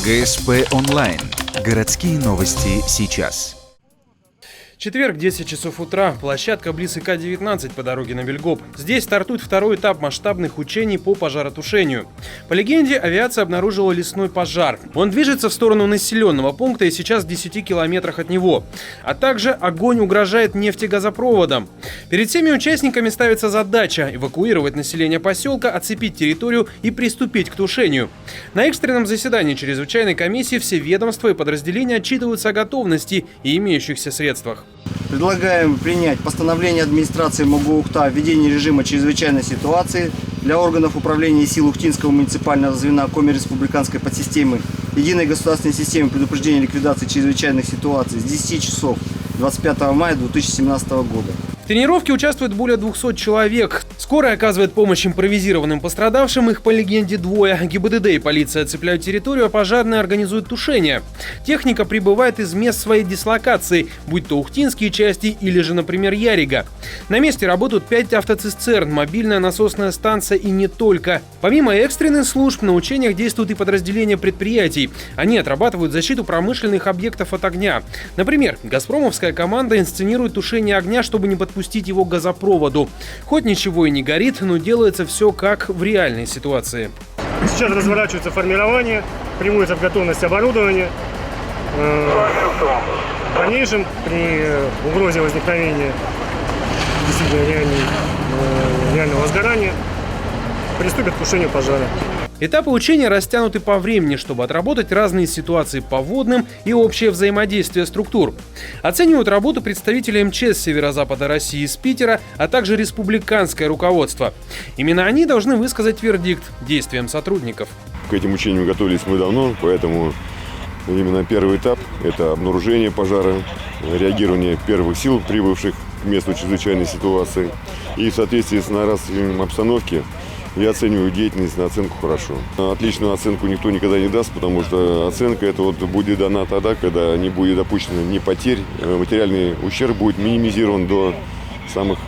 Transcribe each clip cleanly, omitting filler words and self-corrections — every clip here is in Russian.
ГСП онлайн. Городские новости сейчас. Четверг, 10 часов утра. Площадка близ ИК-19 по дороге на Бельгоп. Здесь стартует второй этап масштабных учений по пожаротушению. По легенде, авиация обнаружила лесной пожар. Он движется в сторону населенного пункта и сейчас в 10 километрах от него. А также огонь угрожает нефтегазопроводам. Перед всеми участниками ставится задача эвакуировать население поселка, оцепить территорию и приступить к тушению. На экстренном заседании чрезвычайной комиссии все ведомства и подразделения отчитываются о готовности и имеющихся средствах. Предлагаем принять постановление администрации МОГУ-Ухта о введении режима чрезвычайной ситуации для органов управления сил Ухтинского муниципального звена Коми-республиканской подсистемы Единой государственной системы предупреждения и ликвидации чрезвычайных ситуаций с 10 часов 25 мая 2017 года. В тренировке участвует более 200 человек. Скорая оказывает помощь импровизированным пострадавшим, их по легенде двое. ГИБДД и полиция оцепляют территорию, а пожарные организуют тушение. Техника прибывает из мест своей дислокации, будь то ухтинские части или же, например, Ярига. На месте работают 5 автоцистерн, мобильная насосная станция и не только. Помимо экстренных служб, на учениях действуют и подразделения предприятий. Они отрабатывают защиту промышленных объектов от огня. Например, газпромовская команда инсценирует тушение огня, чтобы не подпустить его к газопроводу. Хоть ничего и не горит, но делается все как в реальной ситуации. Сейчас разворачивается формирование, приводится в готовность оборудование. В дальнейшем, при угрозе возникновения действительно реального возгорания, приступят к тушению пожара. Этапы учения растянуты по времени, чтобы отработать разные ситуации по водным и общее взаимодействие структур. Оценивают работу представители МЧС Северо-Запада России из Питера, а также республиканское руководство. Именно они должны высказать вердикт действиям сотрудников. К этим учениям готовились мы давно, поэтому именно первый этап – это обнаружение пожара, реагирование первых сил, прибывших к месту чрезвычайной ситуации. И в соответствии с нарастанием обстановки я оцениваю деятельность на оценку хорошо. Отличную оценку никто никогда не даст, потому что оценка это будет дана тогда, когда не будет допущено ни потерь, материальный ущерб будет минимизирован до самых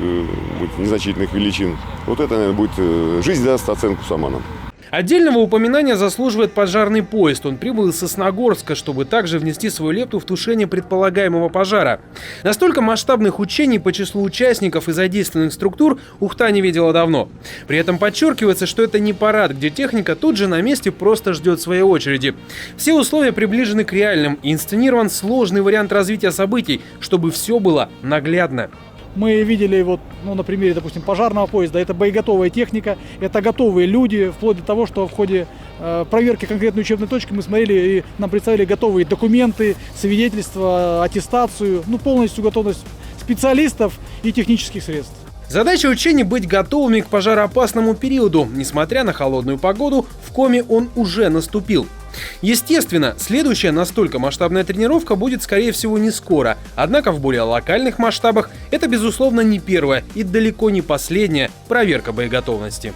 незначительных величин. Вот это, наверное, будет жизнь даст оценку сама нам. Отдельного упоминания заслуживает пожарный поезд. Он прибыл из Сосногорска, чтобы также внести свою лепту в тушение предполагаемого пожара. Настолько масштабных учений по числу участников и задействованных структур Ухта не видела давно. При этом подчеркивается, что это не парад, где техника тут же на месте просто ждет своей очереди. Все условия приближены к реальным и инсценирован сложный вариант развития событий, чтобы все было наглядно. Мы видели на примере, допустим, пожарного поезда. Это боеготовая техника, это готовые люди, вплоть до того, что в ходе проверки конкретной учебной точки мы смотрели и нам представили готовые документы, свидетельства, аттестацию, полностью готовность специалистов и технических средств. Задача учений – быть готовыми к пожароопасному периоду. Несмотря на холодную погоду, в Коми он уже наступил. Естественно, следующая настолько масштабная тренировка будет, скорее всего, не скоро. Однако в более локальных масштабах это, безусловно, не первая и далеко не последняя проверка боеготовности.